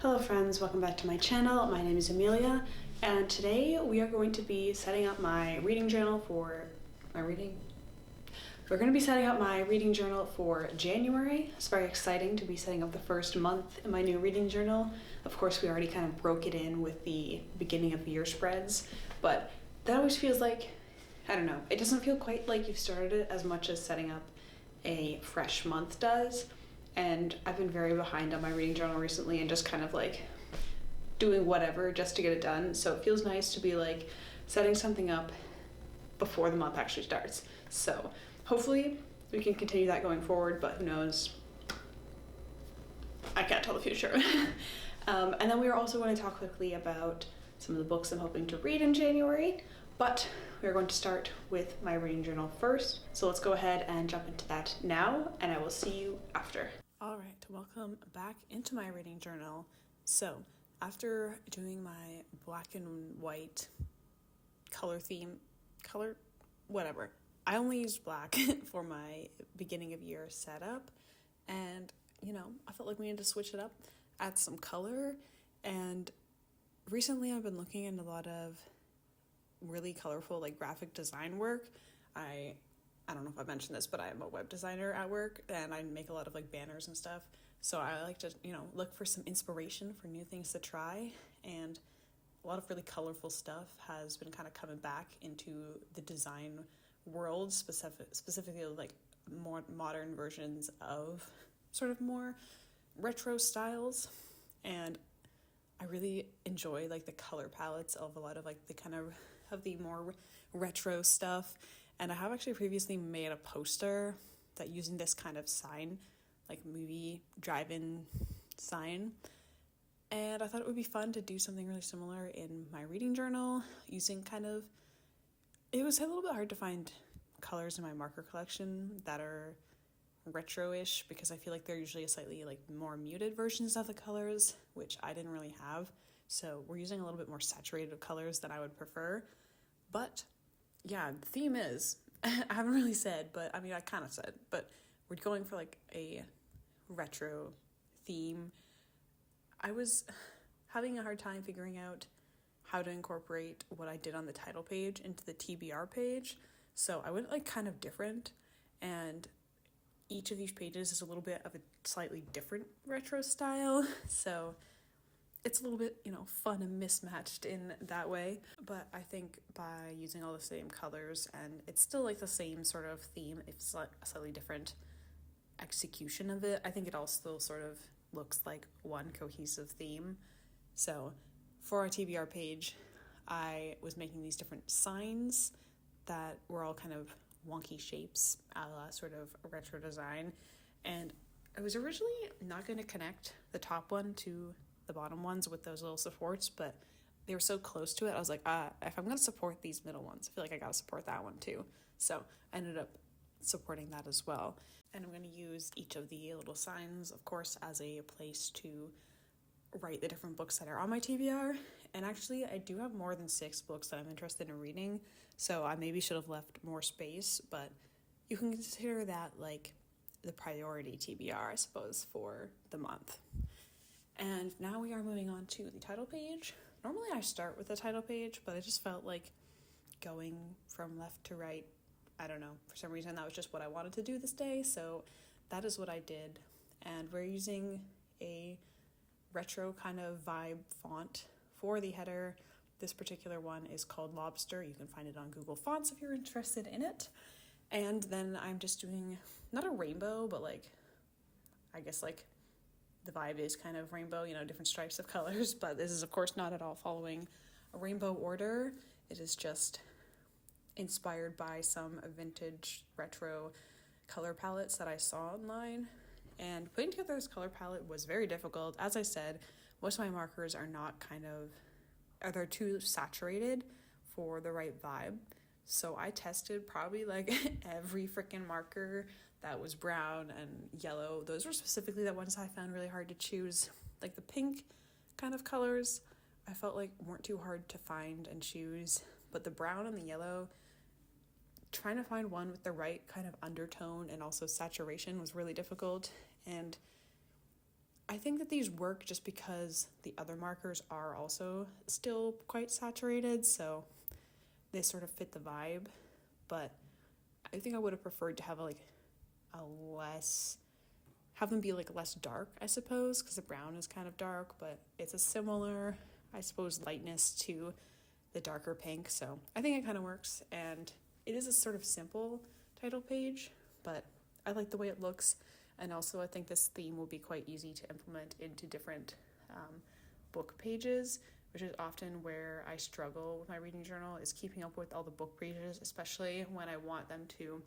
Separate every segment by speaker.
Speaker 1: Hello friends, welcome back to my channel. My name is Amelia, and today we are going to be setting up my reading journal for We're going to be setting up my reading journal for January. It's very exciting to be setting up the first month in my new reading journal. Of course, we already kind of broke it in with the beginning of the year spreads, but that always feels like, I don't know, it doesn't feel quite like you've started it as much as setting up a fresh month does. And I've been very behind on my reading journal recently and just kind of like doing whatever just to get it done. So it feels nice to be like setting something up before the month actually starts. So hopefully we can continue that going forward, but who knows? I can't tell the future. And then we are also going to talk quickly about some of the books I'm hoping to read in January, but we're going to start with my reading journal first. So let's go ahead and jump into that now, and I will see you after. All right, welcome back into my reading journal. So after doing my black and white whatever, I only used black for my beginning of year setup, and I felt like we needed to switch it up, add some color. And recently I've been looking at a lot of really colorful like graphic design work. I don't know if I mentioned this, but I am a web designer at work and I make a lot of like banners and stuff. So I like to, look for some inspiration for new things to try. And a lot of really colorful stuff has been kind of coming back into the design world, specifically like more modern versions of sort of more retro styles. And I really enjoy like the color palettes of a lot of like the kind of the more retro stuff. And I have actually previously made a poster that using this kind of sign, like movie drive-in sign. And I thought it would be fun to do something really similar in my reading journal using it was a little bit hard to find colors in my marker collection that are retro-ish because I feel like they're usually a slightly like more muted versions of the colors, which I didn't really have. So we're using a little bit more saturated colors than I would prefer. But yeah, the theme is, I haven't really said, but I mean, I kind of said, but we're going for like a retro theme. I was having a hard time figuring out how to incorporate what I did on the title page into the TBR page. So I went like kind of different, and each of these pages is a little bit of a slightly different retro style. So it's a little bit, fun and mismatched in that way. But I think by using all the same colors, and it's still like the same sort of theme, it's like a slightly different execution of it, I think it all still sort of looks like one cohesive theme. So for our TBR page, I was making these different signs that were all kind of wonky shapes, a la sort of a retro design. And I was originally not going to connect the top one to the bottom ones with those little supports, but they were so close to it, I was like, if I'm going to support these middle ones, I feel like I got to support that one too. So I ended up supporting that as well. And I'm going to use each of the little signs, of course, as a place to write the different books that are on my TBR. And actually, I do have more than 6 books that I'm interested in reading, so I maybe should have left more space, but you can consider that like the priority TBR, I suppose, for the month. And now we are moving on to the title page. Normally I start with the title page, but I just felt like going from left to right, I don't know, for some reason that was just what I wanted to do this day, so that is what I did. And we're using a retro kind of vibe font for the header. This particular one is called Lobster. You can find it on Google Fonts if you're interested in it. And then I'm just doing not a rainbow, but like, I guess like the vibe is kind of rainbow, different stripes of colors, but this is of course not at all following a rainbow order. It is just inspired by some vintage retro color palettes that I saw online. And putting together this color palette was very difficult. As I said, most of my markers are not they're too saturated for the right vibe. So I tested probably like every freaking marker that was brown and yellow. Those were specifically the ones I found really hard to choose. Like the pink kind of colors, I felt like weren't too hard to find and choose. But the brown and the yellow, trying to find one with the right kind of undertone and also saturation was really difficult. And I think that these work just because the other markers are also still quite saturated, so they sort of fit the vibe. But I think I would have preferred to have have them be like less dark, I suppose, because the brown is kind of dark, but it's a similar, I suppose, lightness to the darker pink. So I think it kind of works, and it is a sort of simple title page, but I like the way it looks. And also I think this theme will be quite easy to implement into different book pages, which is often where I struggle with my reading journal, is keeping up with all the book pages, especially when I want them to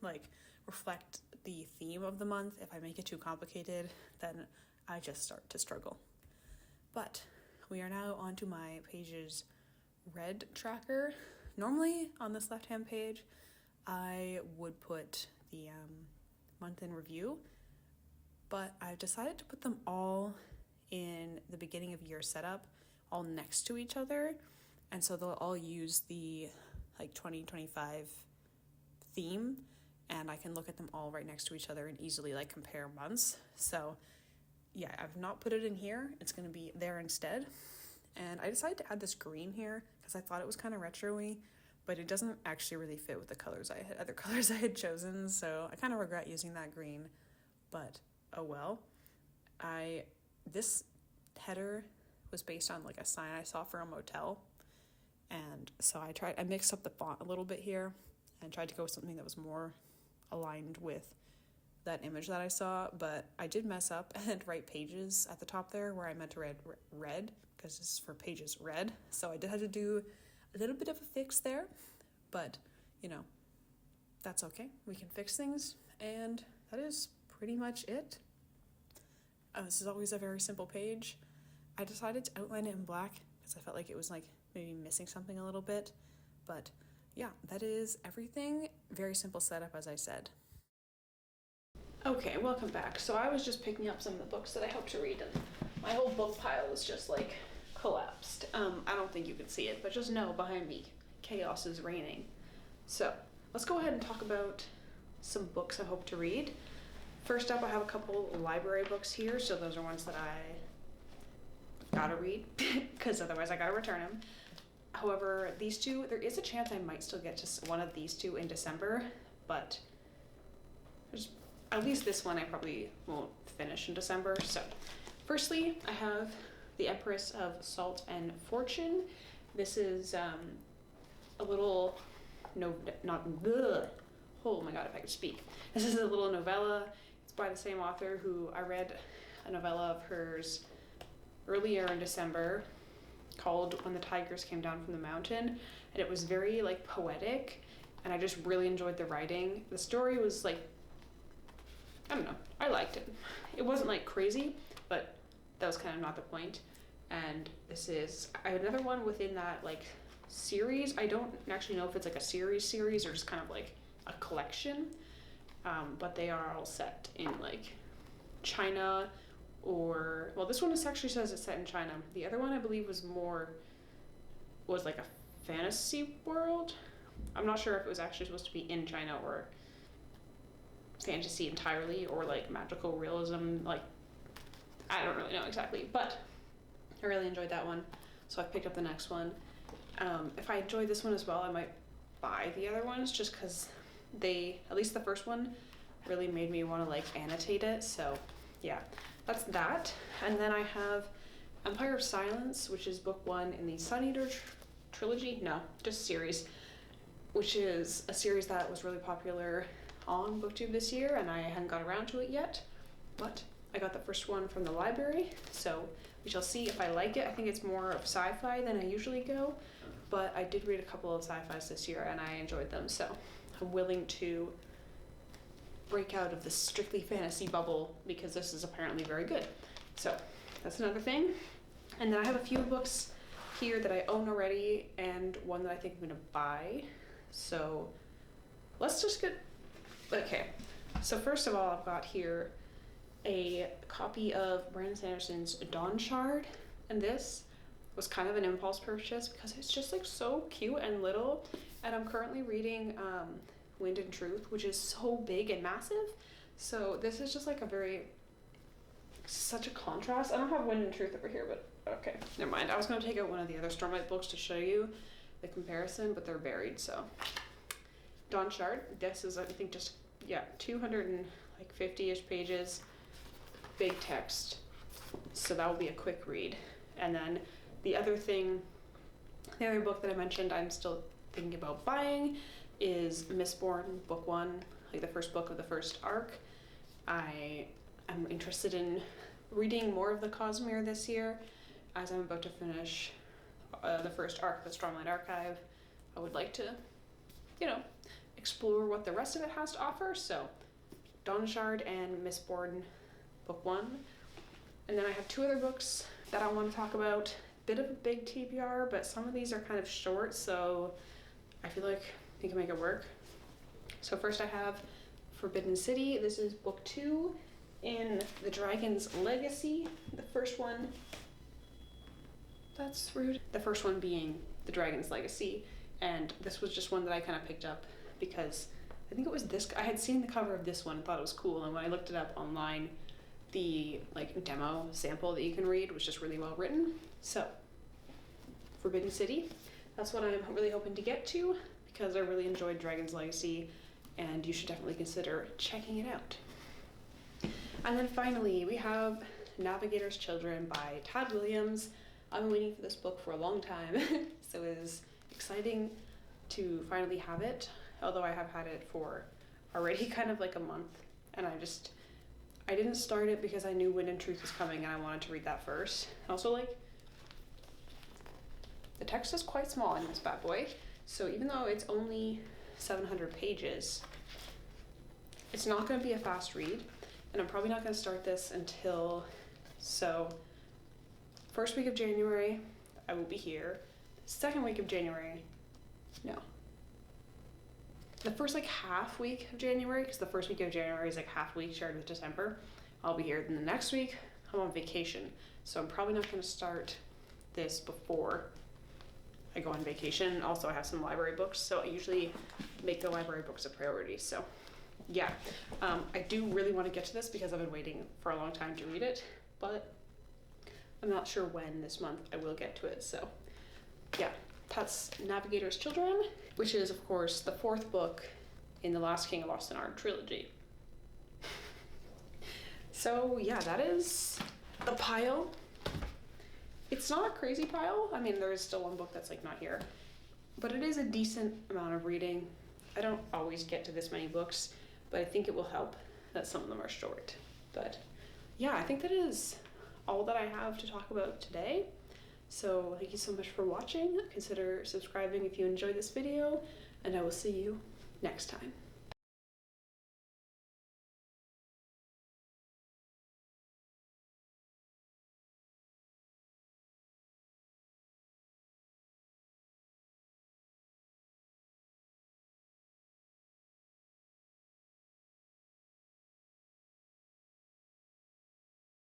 Speaker 1: like reflect the theme of the month. If I make it too complicated, then I just start to struggle. But we are now on to my pages read tracker. Normally on this left-hand page, I would put the month in review, but I've decided to put them all in the beginning of year setup, all next to each other, and so they'll all use the 2025 theme, and I can look at them all right next to each other and easily compare months. So yeah, I've not put it in here. It's going to be there instead. And I decided to add this green here because I thought it was kind of retro-y, but it doesn't actually really fit with the other colors I had chosen, so I kind of regret using that green, but oh well. This header was based on a sign I saw for a motel, and so I mixed up the font a little bit here and tried to go with something that was more aligned with that image that I saw, but I did mess up and write pages at the top there where I meant to write red, because this is for pages read, so I did have to do a little bit of a fix there, but that's okay. We can fix things, and that is pretty much it. This is always a very simple page. I decided to outline it in black because I felt like it was maybe missing something a little bit, but yeah, that is everything. Very simple setup, as I said. Okay, welcome back. So I was just picking up some of the books that I hope to read, and my whole book pile is just collapsed. I don't think you can see it, but just know behind me, chaos is reigning. So let's go ahead and talk about some books I hope to read. First up, I have a couple library books here, so those are ones that I gotta read, because otherwise I gotta return them. However, these two, there is a chance I might still get to one of these two in December, but at least this one I probably won't finish in December. So firstly, I have The Empress of Salt and Fortune. This is a little, oh my god, if I could speak. This is a little novella. It's by the same author who I read a novella of hers earlier in December called When the Tigers Came Down from the Mountain, and it was very poetic, and I just really enjoyed the writing. The story was I don't know, I liked it. It wasn't crazy, but that was kind of not the point. And this is another one within that series. I don't actually know if it's a series or just kind of a collection, but they are all set in China, or this one actually says it's set in China. The other one I believe was a fantasy world. I'm not sure if it was actually supposed to be in China or fantasy entirely, or magical realism. I don't really know exactly, but I really enjoyed that one, so I picked up the next one. If I enjoyed this one as well, I might buy the other ones, just because at least the first one really made me want to annotate it. So yeah, that's that. And then I have Empire of Silence, which is book 1 in the Sun Eater trilogy, no, just series, which is a series that was really popular on BookTube this year, and I hadn't got around to it yet, but I got the first one from the library, so we shall see if I like it. I think it's more of sci-fi than I usually go, but I did read a couple of sci-fis this year and I enjoyed them, so I'm willing to break out of the strictly fantasy bubble because this is apparently very good. So that's another thing. And then I have a few books here that I own already and one that I think I'm gonna buy. So let's just get, okay. So first of all, I've got here a copy of Brandon Sanderson's Dawn Shard, and this was kind of an impulse purchase because it's just so cute and little, and I'm currently reading Wind and Truth, which is so big and massive, so this is just a very such a contrast. I don't have Wind and Truth over here, but okay, never mind. I was going to take out one of the other Stormlight books to show you the comparison, but they're buried, so. Dawn Shard, this is, I think, just, yeah, 250-ish pages, big text, so that will be a quick read. And then the other book that I mentioned I'm still thinking about buying is Mistborn Book 1, like the first book of the first arc. I am interested in reading more of the Cosmere this year, as I'm about to finish the first arc of the Stormlight Archive. I would like to, you know, explore what the rest of it has to offer. So Dawn Shard and Mistborn Book 1. And then I have 2 other books that I want to talk about. Bit of a big TBR, but some of these are kind of short, so I feel like we can make it work. So first I have Forbidden City. This is book 2 in the Dragon's Legacy. The first one, that's rude. The first one being the Dragon's Legacy, and this was just one that I kind of picked up because I think it was this, I had seen the cover of this one and thought it was cool, and when I looked it up online, the like demo sample that you can read was just really well written. So Forbidden City, that's what I'm really hoping to get to because I really enjoyed Dragon's Legacy, and you should definitely consider checking it out. And then finally we have Navigator's Children by Tad Williams. I've been waiting for this book for a long time, so it was exciting to finally have it, although I have had it for already kind of like a month, and I didn't start it because I knew Wind and Truth was coming and I wanted to read that first. Also, like, the text is quite small in this bad boy, so even though it's only 700 pages, it's not going to be a fast read, and I'm probably not going to start this until, so, first week of January, I will be here. Second week of January, no. The first like half week of January, because the first week of January is like half week shared with December, I'll be here. Then the next week, I'm on vacation, so I'm probably not going to start this before I go on vacation. Also, I have some library books, so I usually make the library books a priority. So yeah, I do really want to get to this because I've been waiting for a long time to read it, but I'm not sure when this month I will get to it. So yeah, that's Navigator's Children, which is of course the 4th book in the Last King of Ostenard trilogy. So yeah, that is the pile. It's not a crazy pile. I mean, there is still one book that's like not here, but it is a decent amount of reading. I don't always get to this many books, but I think it will help that some of them are short. But yeah, I think that is all that I have to talk about today. So thank you so much for watching. Consider subscribing if you enjoyed this video, and I will see you next time.